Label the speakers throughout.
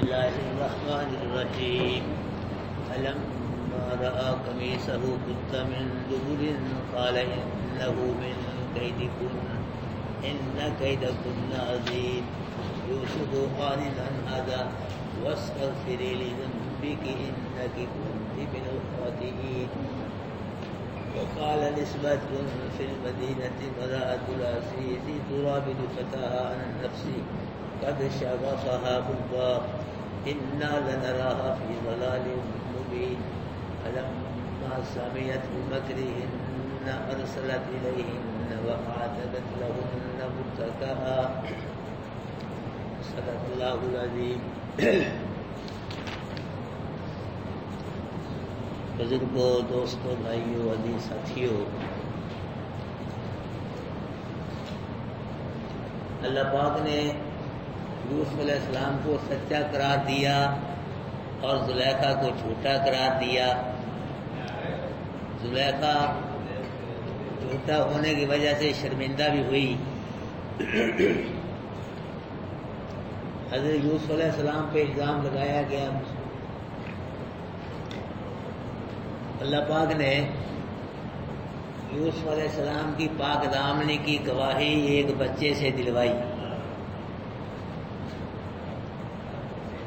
Speaker 1: الله الرحمن الرحيم فلما رأى قميصه قد من دبر قال إنه من كيدكن إن كيدكن عظيم يوسف قال عن هذا واستغفري لذنبك إنك كنت من الخاطئين وقال نسبة في المدينة امرأة العزيز تراود فتاها عن نفسه قد شغفها حبا إنا لنراها في ضلال مبين فلما سمعت بمكرهن أرسلت إليهن وأعتدت لهن متكئا صدق الله العظيم. بزرگوں، دوستوں، بھائیوں، عزیز ساتھیوں، اللہ پاک نے یوسف علیہ السلام کو سچا قرار دیا اور زلیخا کو جھوٹا قرار دیا. زلیخا جھوٹا ہونے کی وجہ سے شرمندہ بھی ہوئی. حضرت یوسف علیہ السلام پہ الزام لگایا گیا. اللہ پاک نے یوسف علیہ السلام کی پاک دامنی کی گواہی ایک بچے سے دلوائی.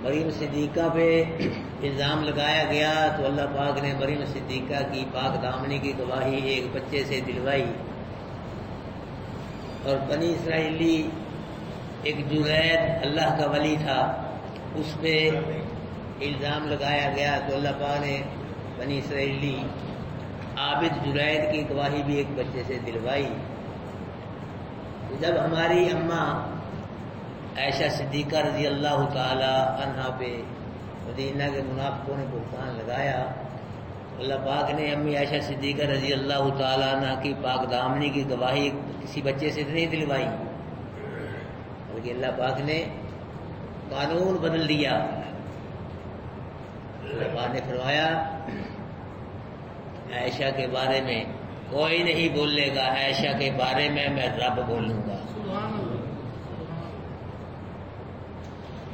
Speaker 1: مریم صدیقہ پہ الزام لگایا گیا تو اللہ پاک نے مریم صدیقہ کی پاک دامنی کی گواہی ایک بچے سے دلوائی. اور بنی اسرائیلی ایک جرید اللہ کا ولی تھا، اس پہ الزام لگایا گیا تو اللہ پاک نے بنی اسرائیلی عابد جرید کی گواہی بھی ایک بچے سے دلوائی. جب ہماری اماں عائشہ صدیقہ رضی اللہ تعالی عنہا پہ مدینہ کے منافقوں نے بہتان لگایا، اللہ پاک نے امی عائشہ صدیقہ رضی اللہ تعالی عنہا کی پاک دامنی کی گواہی کسی بچے سے نہیں دلوائی، بلکہ اللہ پاک نے قانون بدل دیا. اللہ پاک نے فرمایا عائشہ کے بارے میں کوئی نہیں بولے گا، عائشہ کے بارے میں رب بولوں گا.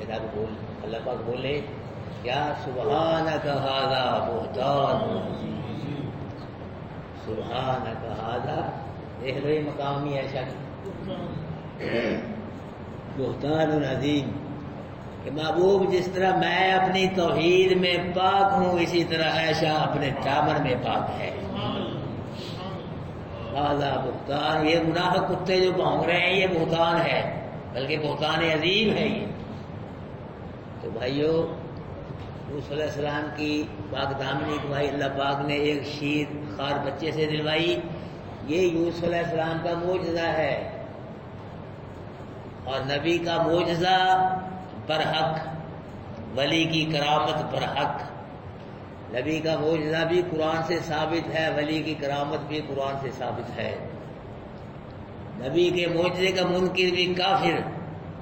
Speaker 1: اللہ پاک بولے کیا سبحانک ھذا بہتان، سبحانک ھذا، دیکھ لو یہ مقامی عائشہ کی بہتان عظیم کہ محبوب جس طرح میں اپنی توحید میں پاک ہوں اسی طرح عائشہ اپنے دامن میں پاک ہے. ھذا بہتان، یہ منافق کتے جو بھونک رہے ہیں یہ بہتان ہے، بلکہ بہتان عظیم ہے. یہ تو بھائیو یوسف علیہ السلام کی پاک دامنی گواہی اللہ پاک نے ایک شیر خار بچے سے دلوائی. یہ یوسف علیہ السلام کا معجزہ ہے، اور نبی کا معجزہ برحق، ولی کی کرامت برحق. نبی کا معجزہ بھی قرآن سے ثابت ہے، ولی کی کرامت بھی قرآن سے ثابت ہے. نبی کے معجزے کا منکر بھی کافر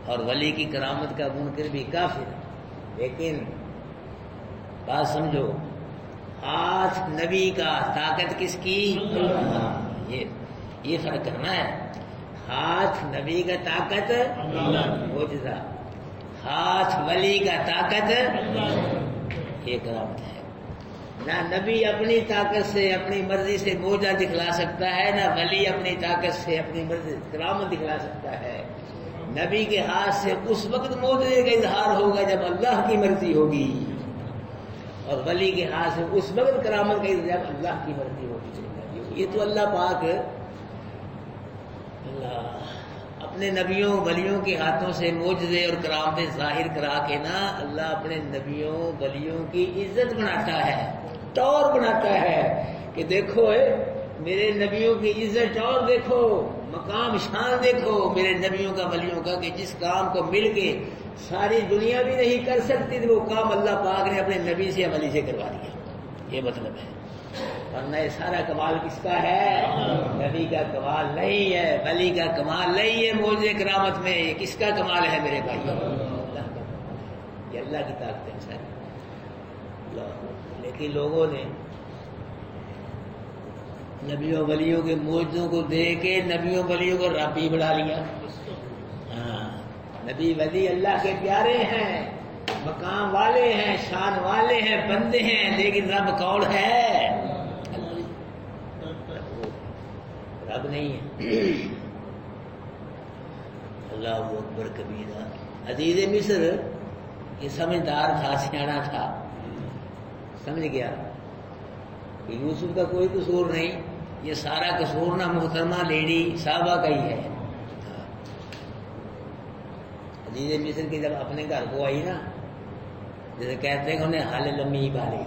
Speaker 1: اور ولی کی کرامت کا منکر بھی کافر. لیکن بات سمجھو، ہاتھ نبی کا، طاقت کس کی؟ یہ فرق کرنا ہے. ہاتھ نبی کا طاقت معجزہ، ہاتھ ولی کا طاقت یہ کرامت ہے. نہ نبی اپنی طاقت سے اپنی مرضی سے معجزہ دکھلا سکتا ہے، نہ ولی اپنی طاقت سے اپنی مرضی کرامت دکھلا سکتا ہے. نبی کے ہاتھ سے اس وقت معجزے کا اظہار ہوگا جب اللہ کی مرضی ہوگی، اور ولی کے ہاتھ سے اس وقت کرامت کا اظہار جب اللہ کی مرضی ہوگی. یہ تو اللہ پاک اپنے نبیوں ولیوں کے ہاتھوں سے معجزے اور کرامتیں ظاہر کرا کے نا اللہ اپنے نبیوں ولیوں کی عزت بناتا ہے، ٹور بناتا ہے کہ دیکھو میرے نبیوں کی عزت اور دیکھو، مقام شان دیکھو میرے نبیوں کا ولیوں کا، کہ جس کام کو مل کے ساری دنیا بھی نہیں کر سکتی تو وہ کام اللہ پاک نے اپنے نبی سے ولی سے کروا دیا. یہ مطلب ہے. ورنہ یہ سارا کمال کس کا ہے؟ نبی کا کمال نہیں ہے، ولی کا کمال نہیں ہے. معجزے کرامت میں یہ کس کا کمال ہے میرے بھائی؟ اللہ کا. یہ اللہ کی طاقت ہے ساری. لیکن لوگوں نے نبیوں ولیوں کے معجزوں کو دے کے نبیوں ولیوں کو ربی بنا لیا. نبی ولی اللہ کے پیارے ہیں، مقام والے ہیں، شان والے ہیں، بندے ہیں، لیکن رب کون ہے؟ رب نہیں ہے۔ اللہ اکبر کبیرہ۔ عزیز مصر یہ سمجھدار تھا، سیاڑا تھا، سمجھ گیا کہ یوسف کا کوئی قصور نہیں، یہ سارا قصور نہ محترمہ لیڈی صاحبہ کا ہی ہے۔ عزیز مصر کی جب اپنے گھر کو آئی نا، جیسے کہتے ہیں کہ انہیں حال لمبی پالی،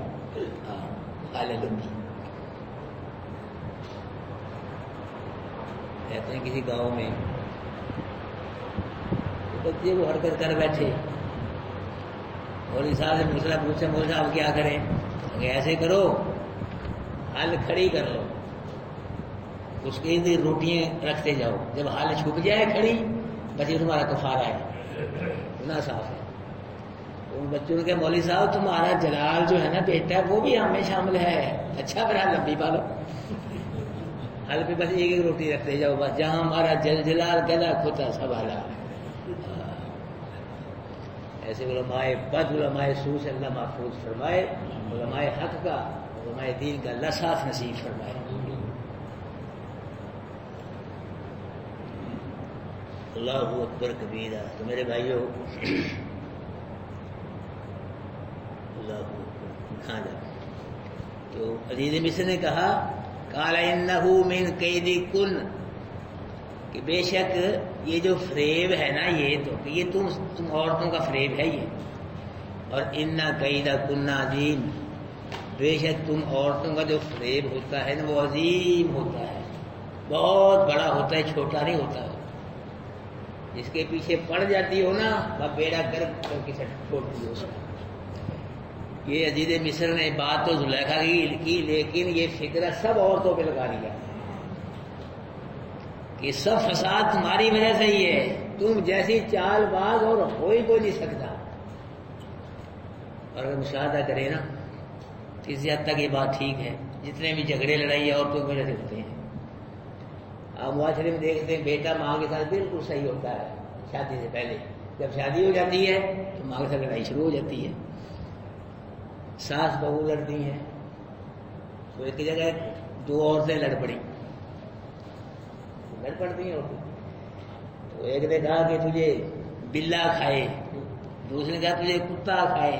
Speaker 1: حال لمبی کہتے ہیں کسی گاؤں میں بچے کو حرکت کر بیٹھے اور اس سے مسئلہ پوچھے، مول صاحب کیا کریں؟ ایسے کرو، حل کھڑی کر لو، اس کے اندر روٹیاں رکھتے جاؤ، جب حل چھپ جائے کھڑی بس یہ تمہارا کفارہ ہے، گناہ صاف ہے۔ ان بچوں نے کہا مولوی صاحب تمہارا جلال جو ہے نا بیٹا وہ بھی ہمیں شامل ہے، اچھا میرا لمبی پالو، حل پہ بس ایک ایک روٹی رکھتے جاؤ، بس جہاں ہمارا جلال گلا کھوتا سب حالا۔ ایسے علماء بد، علماء سو سے اللہ محفوظ فرمائے، علماء حق کا، علماء دین کا اللہ صاف نصیب فرمائے۔ اللہ اکبر کبیرہ۔ تو میرے بھائیوں اللہ اکبر کھا جا۔ تو عزیز مصر نے کہا قال انہ من کیدکن، کہ بے شک یہ جو فریب ہے نا، یہ تو کہ یہ تم عورتوں کا فریب ہے یہ، اور ان کیدکن عظیم، بے شک تم عورتوں کا جو فریب ہوتا ہے نا وہ عظیم ہوتا ہے، بہت بڑا ہوتا ہے، چھوٹا نہیں ہوتا۔ جس کے پیچھے پڑ جاتی ہو نا وہ بیڑا گرک کر کے چھوڑتی ہو اس کا۔ یہ عزیز مصر نے بات تو زلیخا کی، لیکن یہ فکر سب عورتوں پہ لگا دیا کہ سب فساد تمہاری وجہ سے ہی ہے، تم جیسی چال باز اور کوئی نہیں سکتا۔ اور اگر مشاہدہ کرے نا کسی حد تک یہ بات ٹھیک ہے، جتنے بھی جھگڑے لڑائی عورتوں کی وجہ سے ہوتے ہیں۔ آپ معاشرے میں دیکھتے ہیں بیٹا ماں کے ساتھ بالکل صحیح ہوتا ہے شادی سے پہلے، جب شادی ہو جاتی ہے تو ماں کے ساتھ لڑائی شروع ہو جاتی ہے، ساس بہو لڑتی ہیں۔ تو ایک جگہ دو عورتیں لڑ پڑی، لڑ پڑتی ہیں عورتیں، تو ایک نے کہا کہ تجھے بلا کھائے، دوسرے نے کہا تجھے کتا کھائے،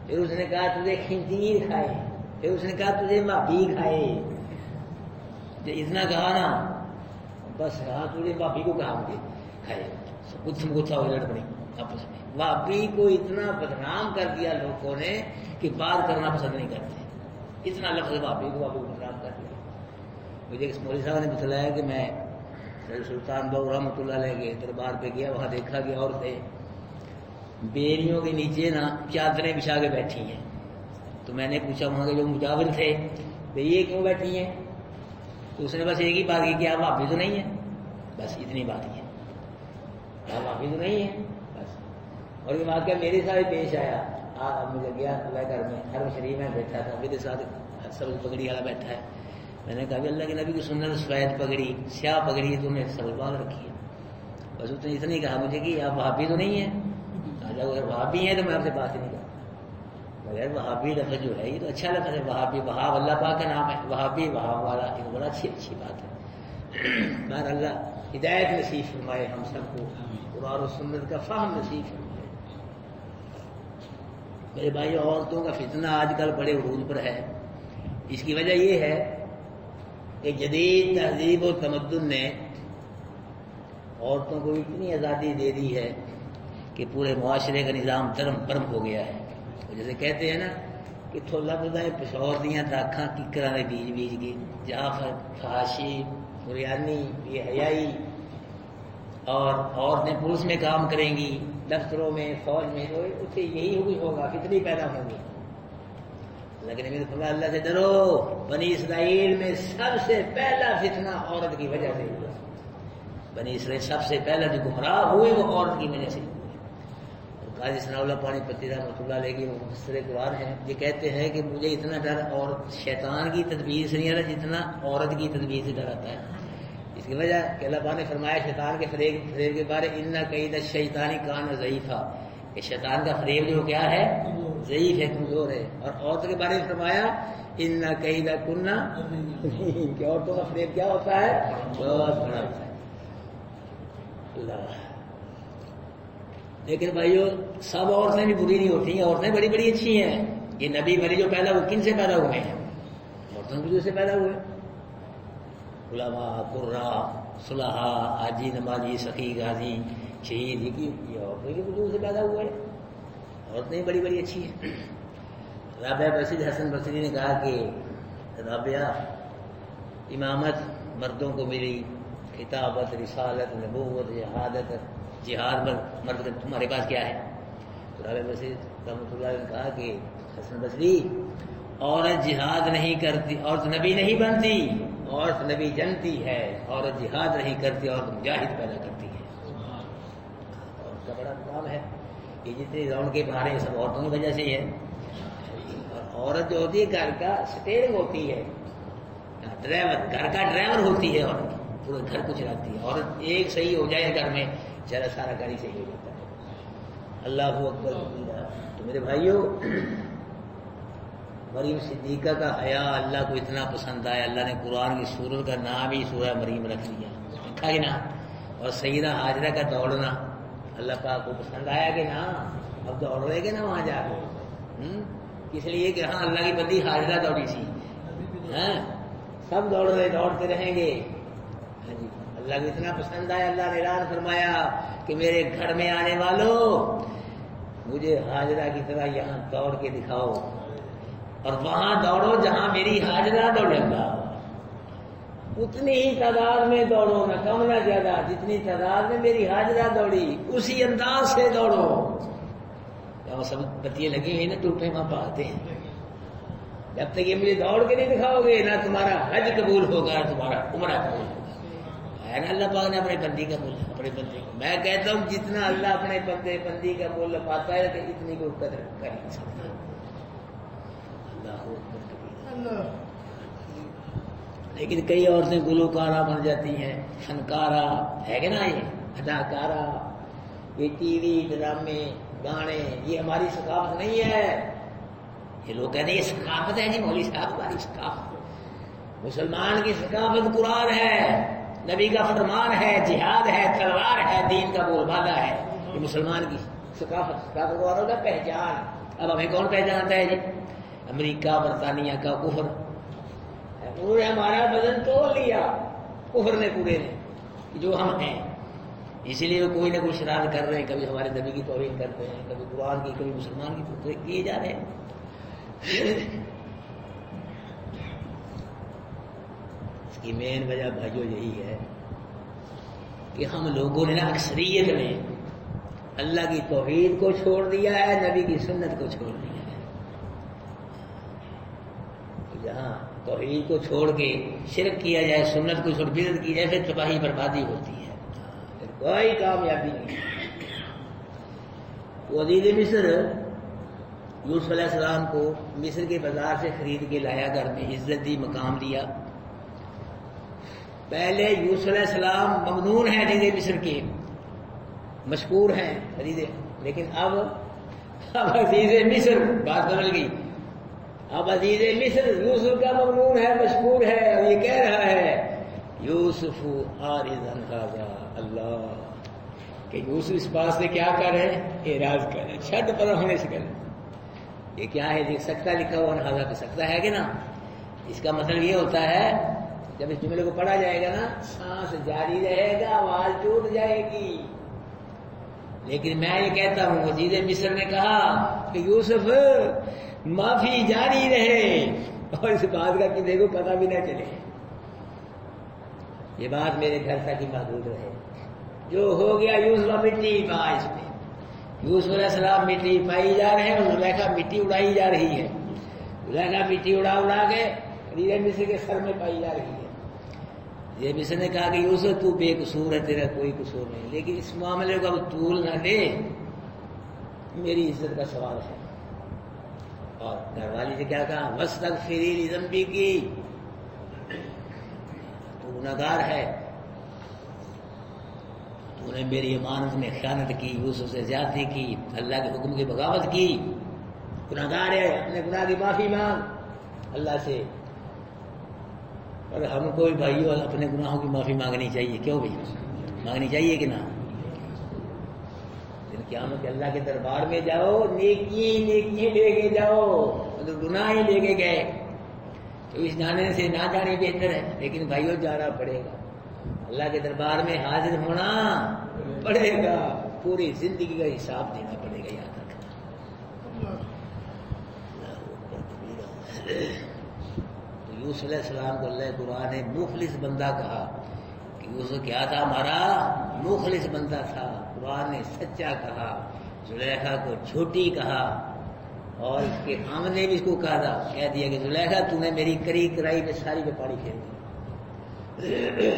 Speaker 1: پھر اس نے کہا تجھے خنزیر کھائے، پھر اس نے کہا تجھے بھابھی کھائے۔ جب اتنا کہا نا بس ہاں تجھے بھابھی کو کہا مجھے کھائے، کچھ گچھا ہو لڑ پڑی آپس میں۔ بھابھی کو اتنا بدنام کر دیا لوگوں نے کہ بات کرنا پسند نہیں کرتے، اتنا لفظ بھابھی کو بدنام کر دیا۔ مجھے اس مولوی صاحب نے بتلایا کہ میں سلطان بہو رحمۃ اللہ علیہ کے دربار پہ گیا، وہاں دیکھا کہ عورتیں بیریوں کے نیچے نا چادریں بچھا کے بیٹھی ہیں۔ تو میں نے پوچھا وہاں کے جو مجاور تھے بھئی یہ کیوں بیٹھی ہیں؟ تو اس نے بس ایک ہی بات کی کہ آپ بھابھی تو نہیں ہیں، بس اتنی بات کی ہے، آپ بھابھی تو نہیں ہیں بس۔ اور یہ واقعہ میرے ساتھ پیش آیا، مجھے گیا اللہ گھر میں، حرم شریف میں بیٹھا تھا، میرے ساتھ سبز پگڑی والا بیٹھا ہے۔ میں نے کہا کہ اللہ کے نبی کی سنت سفید پگڑی، سیاہ پگڑی تم نے سبز باندھ رکھی ہے، بس اس نے اتنی کہا مجھے کہ آپ وہابی تو نہیں ہیں؟ جب اگر وہابی ہیں تو میں آپ سے بات ہی نہیں کرتا، مگر وہابی لفظ جو ہے یہ تو اچھا لفظ ہے، وہابی، وہاب اللہ پاک کا نام ہے، وہابی وہاب والا ایک بڑا اچھی بات ہے۔ بہر اللہ ہدایت نصیب فرمائے ہم سب کو، قرآن و سنت کا فہم نصیب فرمائے۔ میرے بھائی عورتوں کا فتنہ آج کل بڑے عروج پر ہے، اس کی وجہ یہ ہے کہ جدید تہذیب و تمدن نے عورتوں کو اتنی آزادی دے دی ہے کہ پورے معاشرے کا نظام دھرم برم ہو گیا ہے۔ جیسے کہتے ہیں نا کہ تھولا بدائے پشور دیاں تاکھاں ککراں دے بیج بیج کے، جہاں فحاشی، بریانی، بے حیائی، اور عورتیں پولیس میں کام کریں گی، دفتروں میں، فوج میں، تو اسے یہی ہوئی ہوگا، فتنی پیدا ہوں گی۔ لیکن میرے خدا اللہ سے ڈرو، بنی اسرائیل میں سب سے پہلا فتنہ عورت کی وجہ سے ہوا۔ بنی اسرائیل سب سے پہلا جو گمراہ ہوئے وہ عورت کی وجہ سے ہوئے۔ قاضی ثناء اللہ پانی پتی رحمۃ اللہ علیہ کی مفسر قرآن ہے، یہ کہتے ہیں کہ مجھے اتنا ڈر اور شیطان کی تدبیر سے نہیں آتا جتنا عورت کی تدبیر سے ڈر آتا ہے۔ اس کی وجہ کہ اللہ پاک نے فرمایا شیطان کے فریب کے بارے ان کید الشیطان کان ضعیفا، کہ شیطان کا فریب جو کیا ہے؟ ضعیف ہے، کمزور ہے. اور عورتوں کے بارے میں فرمایا ان کیدا کننا، کہ عورتوں کا فریب کیا ہوتا ہے؟ بہت بڑا ہوتا ہے. اللہ. لیکن بھائیو سب عورتیں بھی بری نہیں ہوتی ہیں، عورتیں بڑی بڑی اچھی ہیں. یہ نبی ولی جو پیدا ہوئے کن سے پیدا ہوئے ہیں؟ عورتوں کی وجہ سے پیدا ہوئے. علماء، قراء، صلحاء، حاجی، نمازی، سخی، غازی، شہید، یہ عورتوں کی وجہ سے پیدا ہوئے. عورتیں بڑی بڑی اچھی ہیں. رابعہ بصری حسن بصری نے کہا کہ رابعہ امامت مردوں کو ملی، خطابت، رسالت، نبوت، شہادت، جہاد مرد تمہارے پاس کیا ہے؟ تو رابعہ بصری رحمۃ اللہ نے کہا کہ حسن بصری عورت جہاد نہیں کرتی، عورت نبی نہیں بنتی، عورت نبی جنتی ہے. عورت جہاد نہیں کرتی، عورت مجاہد پیدا کرتی ہے. عورت کا بڑا مقام ہے. یہ جتنی رون کے باہر ہیں سب عورتوں کی وجہ سے ہی ہے. اور عورت جو ہوتی ہے گھر کا اسٹیئرنگ ہوتی ہے، ڈرائیور، گھر کا ڈرائیور ہوتی ہے. عورت پورے گھر کو چلاتی ہے. عورت ایک صحیح ہو جائے گھر میں چلا سارا گھر ہی صحیح ہو جاتا ہے. اللہ اکبر. تو میرے بھائیوں مریم صدیقہ کا حیا اللہ کو اتنا پسند آیا، اللہ نے قرآن کی سورت کا نام ہی سورہ مریم رکھ دیا، لکھا کہ نا. اور سیدہ حاجرہ کا دوڑنا اللہ پاک کو پسند آیا کہ نا. اب دوڑ رہے گے نا وہاں جا کے، اس لیے کہ ہاں اللہ کی بندی حاجرہ دوڑی تھی. سب دوڑ رہے، دوڑتے رہیں گے. ہاں جی، اللہ کو اتنا پسند آیا، اللہ نے اعلان فرمایا کہ میرے گھر میں آنے والوں مجھے حاجرہ کی طرح یہاں دوڑ کے دکھاؤ، اور وہاں دوڑو جہاں میری حاجرہ دوڑے گا. اتنی ہی تعداد میں دوڑو، نہ کم نہ زیادہ. جتنی تعداد میں میری حاجرہ دوڑی اسی انداز سے دوڑو. جہاں سب بتیاں لگی ہوئی نا ٹوٹے وہاں پاتے ہیں. جب تک یہ مجھے دوڑ کے نہیں دکھاؤ گے نہ تمہارا حج قبول ہوگا، تمہارا عمرہ قبول ہوگا. ہے نا اللہ پاک نے اپنے بندی کا مول، اپنے بندے کو. میں کہتا ہوں جتنا اللہ اپنے بندی کا مول پاتا ہے کہ اتنی کو قدر کر نہیں سکتا. لیکن کئی عورتیں گلوکارہ بن جاتی ہیں، فنکارہ ہے کہ نا، یہ اداکارہ، یہ ٹی وی ڈرامے گانے، یہ ہماری ثقافت نہیں ہے. یہ لوگ کہتے ہیں یہ ثقافت ہے. جی مولوی صاحب ہماری ثقافت، مسلمان کی ثقافت قرآن ہے، نبی کا فرمان ہے، جہاد ہے، تلوار ہے، دین کا بول بالا ہے. یہ مسلمان کی ثقافت والوں کا پہچان. اب ہمیں کون پہچانتا ہے؟ جی امریکہ برطانیہ کا کفر. انہوں نے ہمارا بدن توڑ لیا، کفر نے پورے نے، جو ہم ہیں. اسی لیے وہ کوئی نہ کوئی شرارت کر رہے ہیں. کبھی ہمارے نبی کی توہین کرتے ہیں، کبھی قرآن کی، کبھی مسلمان کی توہین کیے جا رہے ہیں. اس کی مین وجہ بھائیو یہی ہے کہ ہم لوگوں نے نا اکثریت میں اللہ کی توحید کو چھوڑ دیا ہے، نبی کی سنت کو چھوڑ دیا ہے. جہاں توحید کو چھوڑ کے شرک کیا جائے، سنت کو چھوڑ بدعت کی جائے، پھر تباہی بربادی ہوتی ہے، پھر کوئی کامیابی نہیں. وہ عزیز مصر یوسف علیہ السلام کو مصر کے بازار سے خرید کے لایا، گھر میں عزت دی، مقام دیا. پہلے یوسف علیہ السلام ممنون ہیں عزیز مصر کے، مشکور ہیں عزیز، لیکن اب عزیز مصر بات بدل گئی. اب عزیز مصر یوسف کا ممنون ہے، مشکور ہے. اور یہ کہہ رہا ہے یوسف عارض عن ھذا، اللہ کہ یوسف اس بات سے کیا کر رہے ہیں؟ اعراض کر رہے ہیں، چھٹ پر ہونے سے کر رہے ہیں. یہ کیا ہے؟ دیکھ سکتا لکھا ہوا ھذا پہ سکتا ہے کہ نا. اس کا مطلب یہ ہوتا ہے جب اس جملے کو پڑھا جائے گا نا، سانس جاری رہے گا، آواز ٹوٹ جائے گی. لیکن میں یہ کہتا ہوں عزیز مصر نے کہا کہ یوسف معافی جاری رہے، اور اس بات کا کسی کو پتہ بھی نہ چلے. یہ بات میرے گھر تک ہی محدود رہے. جو ہو گیا یوسف مٹی پا، اس میں یوسف علیہ السلام مٹی پائی جا رہے ہیں، اور زلیخا مٹی اڑائی جا رہی ہے. زلیخا مٹی اڑا اڑا کے عزیز مصر کے سر میں پائی جا رہی ہے. یہ مصر نے کہا کہ یوسف تو بے قصور ہے، تیرا کوئی قصور نہیں، لیکن اس معاملے کو اب طول نہ دے، میری عزت کا سوال ہے. اور گھر والی سے کیا کہا؟ وَاسْتَغْفِرِي لِذَنبِكِ، تو گنہگار ہے، تو تو نے میری امانت میں خیانت کی، یوسف سے زیادتی کی، اللہ کے حکم کی بغاوت کی، گناہگار ہے، اپنے گناہ کی معافی مانگ اللہ سے۔ اور ہم کو بھی بھائیو اپنے گناہوں کی معافی مانگنی چاہیے، کیوں بھائی مانگنی چاہیے کہ نہ؟ قیامت کے اللہ کے دربار میں جاؤ، نیکیاں لے کے جاؤ، اگر گناہ ہی لے کے گئے تو اس جانے سے نہ جانے بہتر ہے، لیکن بھائیو جانا پڑے گا، اللہ کے دربار میں حاضر ہونا پڑے گا، پوری زندگی کا حساب دینا پڑے گا، یاد رکھنا۔ تو یوسف علیہ السلام کو اللہ قرآن نے مخلص بندہ کہا کہ یوسف کیا تھا؟ ہمارا مخلص بندہ تھا، قرآن نے سچا کہا، زلیخا کو جھوٹی کہا، اور اس کے خامد نے بھی اس کو کہا تھا، کہہ دیا کہ زلیخا تو نے میری کری کرائی میں ساری پہ پانی پھیر دیا،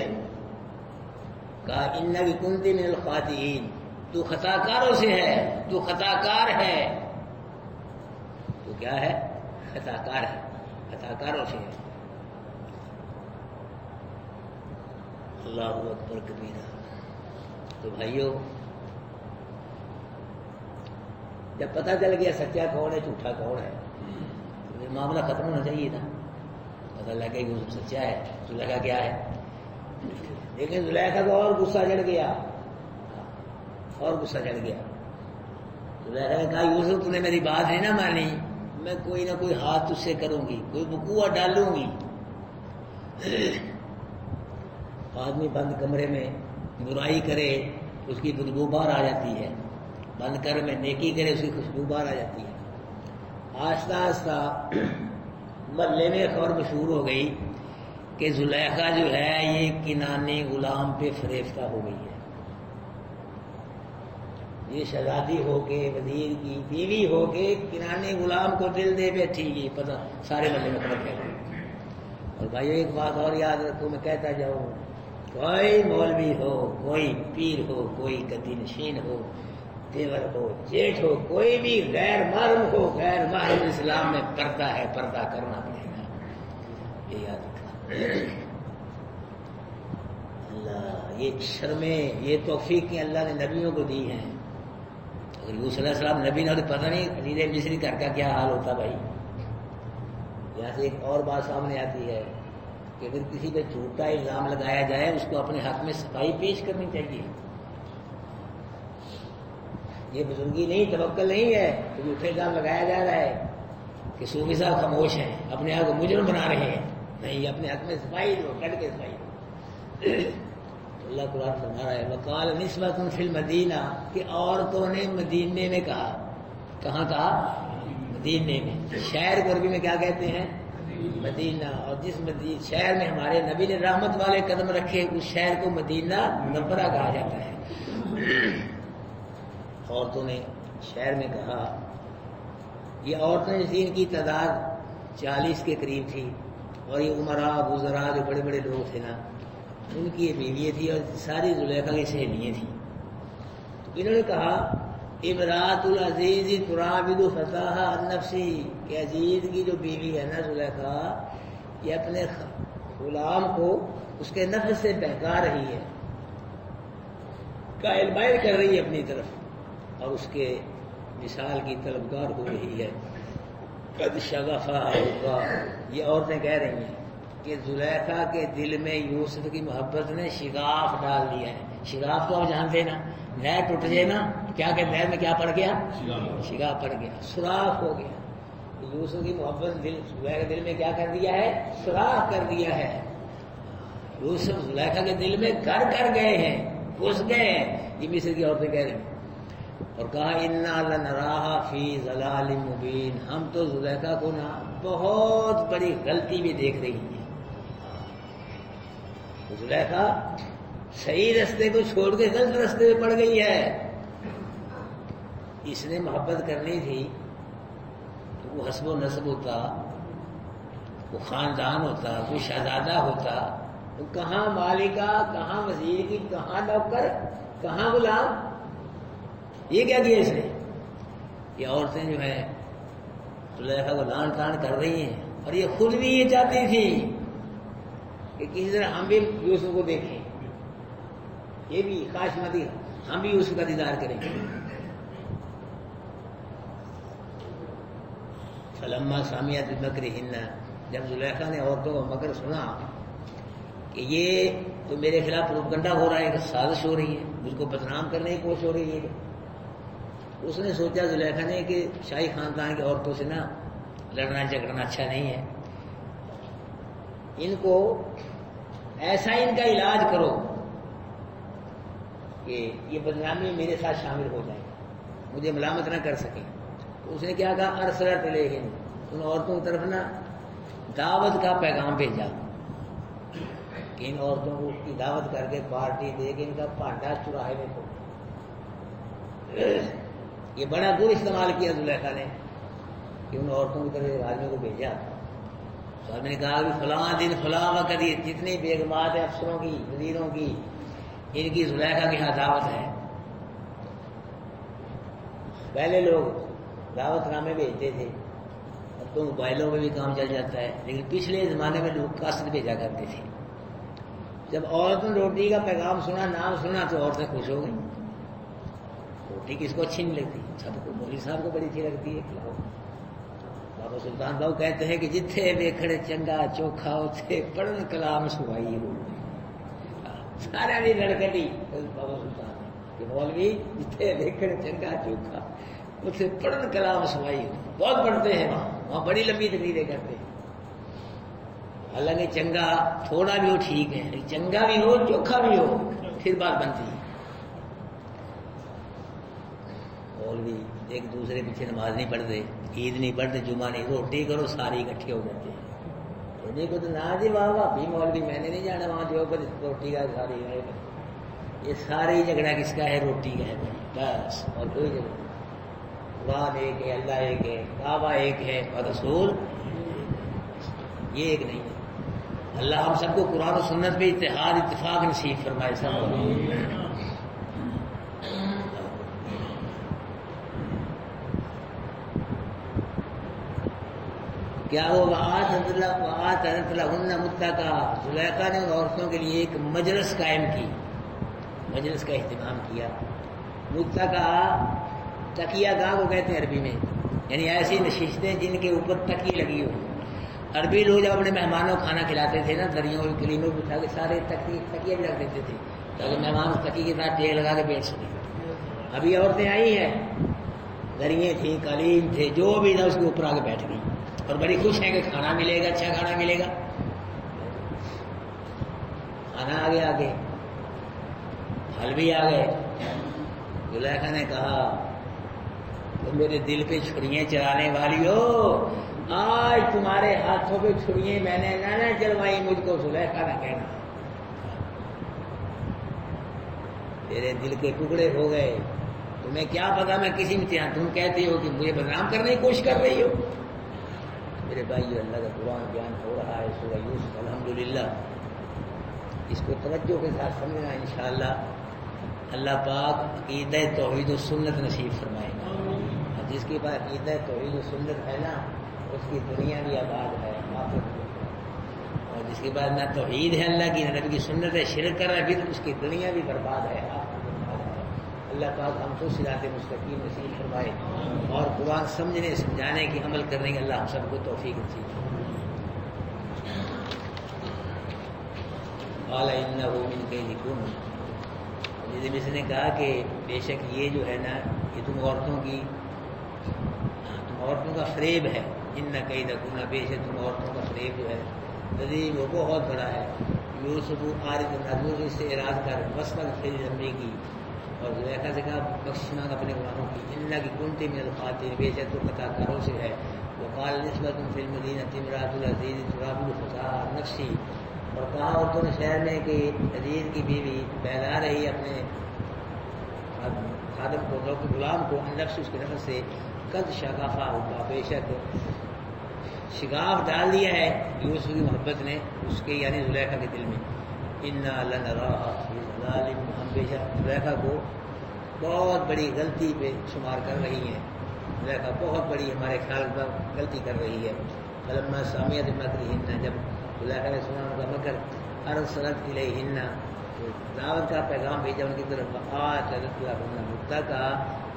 Speaker 1: کہا انک کنت من الخاطئین، تو خطا کاروں سے ہے، تو خطا کار ہے، تو کیا ہے؟ خطا کار ہے، خطا کاروں سے ہے۔ اللہ اکبر کبیرہ۔ تو بھائیو جب پتہ چل گیا سچا کون ہے جھوٹا کون ہے، تو یہ معاملہ ختم ہونا چاہیے تھا، پتہ لگا کہ یوسف سچا ہے، زلیخا کیا ہے، لیکن زلیخا کو اور غصہ چڑھ گیا، اور غصہ چڑھ گیا۔ زلیخا نے کہا یوسف تو نے میری بات نہیں نہ مانی، میں کوئی نہ کوئی ہاتھ تجھ سے کروں گی، کوئی بکوا ڈالوں گی۔ آدمی بند کمرے میں برائی کرے اس کی بدبو باہر آ جاتی ہے، بند کر میں نیکی کرے اس کی خوشبو باہر آ جاتی ہے۔ آہستہ آہستہ محلے میں خبر مشہور ہو گئی کہ زلیخا جو ہے یہ کنانی غلام پہ فریفتہ ہو گئی ہے، یہ شہزادی ہو کے وزیر کی بیوی ہو کے کنانی غلام کو دل دے بیٹھی، یہ پتہ سارے محلے میں خبر پھیل گئی۔ اور بھائی ایک بات اور یاد رکھو، میں کہتا جاؤں، کوئی مولوی ہو، کوئی پیر ہو، کوئی گدی نشین ہو، دیور ہو، جیٹھ ہو، کوئی بھی غیر محرم ہو، غیر محرم اسلام میں پردہ ہے، پردہ کرنا پڑے گا، یہ یاد رکھنا۔ اللہ یہ شرمیں، یہ توفیقیں اللہ نے نبیوں کو دی ہیں، اگر یوسف علیہ السلام نبی نہ تو پتہ نہیں عزیز مصری گھر کا کیا حال ہوتا بھائی۔ یہاں سے ایک اور بات سامنے آتی ہے کہ اگر کسی پہ جھوٹا الزام لگایا جائے اس کو اپنے حق میں صفائی پیش کرنی چاہیے، یہ بزرگی نہیں، توکل نہیں ہے کہ جھوٹے الزام لگایا جا رہا ہے کہ صوفی صاحب خاموش ہیں، اپنے آپ کو مجرم بنا رہے ہیں، نہیں، اپنے حق میں صفائی دو، کٹ کے صفائی دو۔ اللہ قرآن فرما رہا ہے وقال نسوۃ فی المدینہ، کہ عورتوں نے مدینے میں کہا، کہاں کہا؟ مدینے میں، شہر کو عربی میں کیا کہتے ہیں؟ مدینہ، اور جس شہر میں ہمارے نبی نے رحمت والے قدم رکھے اس شہر کو مدینہ منورہ کہا جاتا ہے۔ عورتوں نے شہر میں کہا، یہ عورتیں جن کی تعداد 40 کے قریب تھی، اور یہ عمراء وزراء جو بڑے بڑے لوگ تھے نا، ان کی یہ بیویاں تھی اور ساری زلیخا کی سہیلیاں تھیں۔ انہوں نے کہا امراۃ العزیز تراود فتاحا عن نفسی، کہ عزیز کی جو بیوی ہے نا زلیخا، یہ اپنے غلام کو اس کے نفس سے بہکا رہی ہے، قائل مائل کر رہی ہے اپنی طرف، اور اس کے مثال کی طلبگار ہو رہی ہے۔ قد شغفا ہوگا، یہ عورتیں کہہ رہی ہیں کہ زلیخا کے دل میں یوسف کی محبت نے شگاف ڈال دیا ہے۔ شگاف تو آپ جانتے ہیں نا، نہر ٹوٹ جائے نا، کیا کہ نہر میں کیا پڑ گیا؟ شگاف پڑ گیا، سوراخ ہو گیا۔ یوسف کی محبت زلیخا کے دل میں کیا کر دیا ہے؟ سوراخ کر دیا ہے۔ یوسف زلیخا کے دل میں گھر کر گئے ہیں، گھس گئے ہیں، یہ مصر کی عورتیں کہہ رہی ہیں، اور کہا انا لنراہا فی ضلال مبین، ہم تو زلیخا کو نا بہت بڑی غلطی بھی دیکھ رہی ہیں۔ زلیخا صحیح رستے کو چھوڑ کے غلط رستے پہ پڑ گئی ہے۔ اس نے محبت کرنی تھی تو وہ حسب و نسب ہوتا، وہ خاندان ہوتا، کوئی شہزادہ ہوتا، تو کہاں مالکہ، کہاں وزیر کی، کہاں نوکر، کہاں غلام، یہ کیا کیا اس نے؟ یہ عورتیں جو ہیں زلیخا کو لان تان کر رہی ہیں، اور یہ خود بھی یہ چاہتی تھی کہ کسی طرح ہم بھی یوسف کو دیکھیں، یہ بھی خواہش مندی، ہم بھی اس کا دیدار کریں گے. فلما سمعت بمکرہن، جب زلیخا نے عورتوں کا مکر سنا کہ یہ تو میرے خلاف پروپگنڈا ہو رہا ہے، کہ سازش ہو رہی ہے، مجھ کو بدنام کرنے کی کوشش ہو رہی ہے، اس نے سوچا زلیخا نے کہ شاہی خاندان کی عورتوں سے نا لڑنا جھگڑنا اچھا نہیں ہے، ان کو ایسا ان کا علاج کرو کہ یہ بدنامی میرے ساتھ شامل ہو جائے، مجھے ملامت نہ کر سکیں. تو اس نے کیا کہا، ارسلت الیہن، ان عورتوں کی طرف نا دعوت کا پیغام بھیجا کہ ان عورتوں کو کی دعوت کر کے پارٹی دے کے ان کا پانڈا چراہے میں کو. یہ بڑا دور استعمال کیا زلیخا نے کہ ان عورتوں کی طرف آدمی کو بھیجا. تو آدمی نے کہا کہ فلاں دن فلاں وقت یہ جتنی بیگمات ہیں افسروں کی وزیروں کی، ان کی زلیخا کی دعوت ہے. پہلے لوگ دعوت نامے بھیجتے تھے، اب تو موبائلوں میں بھی کام چل جاتا ہے، لیکن پچھلے زمانے میں لوگ قاصد بھیجا کرتے تھے. جب عورتوں نے روٹی کا پیغام سنا، نام سنا، تو عورتیں خوش ہو گئیں. روٹی کس کو اچھی نہیں لگتی؟ سب کو، مولوی صاحب کو بڑی اچھی لگتی ہے. کھلاؤ. بابا سلطان باؤ کہتے ہیں کہ جتھے ویکھڑ چنگا چوکھا اتھے پڑھن کلام سوائی ہو. سارا بھی لڑکٹی بابا سلطان کہ مولوی جتھے ویکھڑ چنگا چوکھا اتھے پڑھن کلام سوائی ہو. بہت پڑھتے ہیں وہاں بڑی لمبی تقریریں کرتے ہیں. حالانکہ چنگا تھوڑا بھی ہو ٹھیک ہے، لیکن چنگا بھی ہو چوکھا بھی ہو پھر بات بنتی ہے. مولوی ایک دوسرے پیچھے نماز نہیں پڑھتے، عید نہیں پڑھتے، جمعہ نہیں، روٹی کرو سارے اکٹھے ہو جاتے ہیں. روٹی کو تو نہ جی واہ واہ بھی مولوی میں نے نہیں جانا وہاں جو پر روٹی کا ساری ہے. یہ سارے جھگڑا کس کا ہے؟ روٹی کا ہے بس، اور کوئی جھگڑا. قرآن ایک ہے، اللہ ایک ہے، کعبہ ایک ہے، اور رسول یہ ایک نہیں ہے. اللہ ہم سب کو قرآن و سنت پہ اتحاد اتفاق نصیب فرمائے. سب کیا وہ متقا، زلیخا نے ان عورتوں کے لیے ایک مجلس قائم کی، مجلس کا اہتمام کیا. متقا تکیہ گاہ کو کہتے ہیں عربی میں، یعنی ایسی نشستیں جن کے اوپر تکیے لگی ہو. عربی لوگ جب اپنے مہمانوں کو کھانا کھلاتے تھے نا، دریوں اور کلیموں کو اٹھا کے سارے تکیے بھی رکھ دیتے تھے تاکہ مہمان تکیے کے ساتھ ٹیک لگا کے بیٹھ سکیں. ابھی عورتیں آئی ہیں، دریے تھیں، قالین تھے، جو بھی تھا اس کے اوپر آ کے بیٹھ گئی اور بڑی خوش ہیں کہ کھانا ملے گا، اچھا کھانا ملے گا. کھانا آ گیا، آگے پھل بھی آ گئے. زلیخا نے کہا تو میرے دل پہ چھڑیاں چلانے والی ہو، آج تمہارے ہاتھوں پہ چھڑیاں میں نے نہ چلوائی، مجھ کو زلیخا نہ کہنا. تیرے دل کے ٹکڑے ہو گئے، تمہیں کیا پتا میں کسی امتحان، تم کہتے ہو کہ مجھے بدنام کرنے کی کوشش کر رہی ہو. میرے بھائی اللہ کا قرآن بیان ہو رہا ہے، سورہ یوسف، الحمدللہ. اس کو توجہ کے ساتھ سمجھنا، انشاءاللہ اللہ پاک عقیدہ توحید و سنت نصیب فرمائے گا. جس کے پاس عقیدہ توحید و سنت ہے نا، اس کی دنیا بھی آباد ہے، اور جس کے بعد نہ توحید ہے اللہ کی، نہ نبی کی سنت ہے، شرک کر رہا ہے، پھر اس کی دنیا بھی برباد ہے، آخرت بھی برباد ہے. اللہ پاک ہم کو صراط مستقیم نصیب فرمائے اور قرآن سمجھنے سمجھانے کی عمل کرنے کی اللہ ہم سب کو توفیق نصیب فرمائے. قال انہ من کیدکم، جیسے اس نے کہا کہ بے شک یہ جو ہے نا، یہ تم عورتوں کا فریب ہے. ان کیدکم، بے شک تم عورتوں کا فریب جو ہے عظیم، وہ بہت بڑا ہے. یوسف عارض نذور، اس سے اعراض کر وسط پھر زمین کی، اور زلیخا سے کہا بخش مانگ اپنے گناہوں کی. ان کی کنتی من الخاطئین، بے شک تو خطا کاروں سے ہے. وقال نسبۃ فی المدینۃ امرأۃ العزیز تراود الفتاة نفسی، اور کہا عورتوں نے شہر میں کہ عزیز کی بیوی بہلا رہی اپنے خادم کو، غلام کو، نفس اس کے نفس سے. قد شغفہ ہوگا، بے شک شگاف ڈال دیا ہے یوسف کی محبت نے اس کے یعنی زلیخا کے دل میں. انا لنراہا فی ضلال، ہم بے شک زلیخا کو بہت بڑی غلطی پہ شمار کر رہی ہیں. زلیخا بہت بڑی ہمارے خیال پر غلطی کر رہی ہے. فلما سمعت بمکرہن، جب زلیخا نے سنا ان کا مکر، ارسلت الیہن، دعوت کا پیغام بھیجا ان کی طرف مدعا کا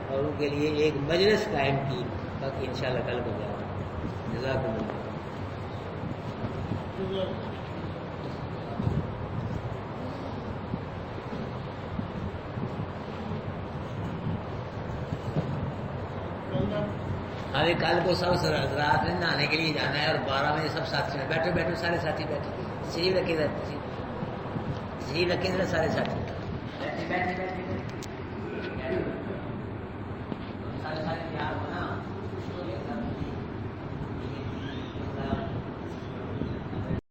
Speaker 1: اور ان کے لیے ایک مجلس قائم کی. باقی انشاءاللہ کل کو جاؤ. جزاکم اللہ. ابھی کل کو سب رات میں نہانے کے لیے جانا ہے اور 12 بجے سب ساتھی بیٹھو بیٹھو سارے ساتھی بیٹھے. تشریف رکھے ذرا، تشریف رکھے ذرا سارے ساتھی. بیٹھے بیٹھے بیٹھے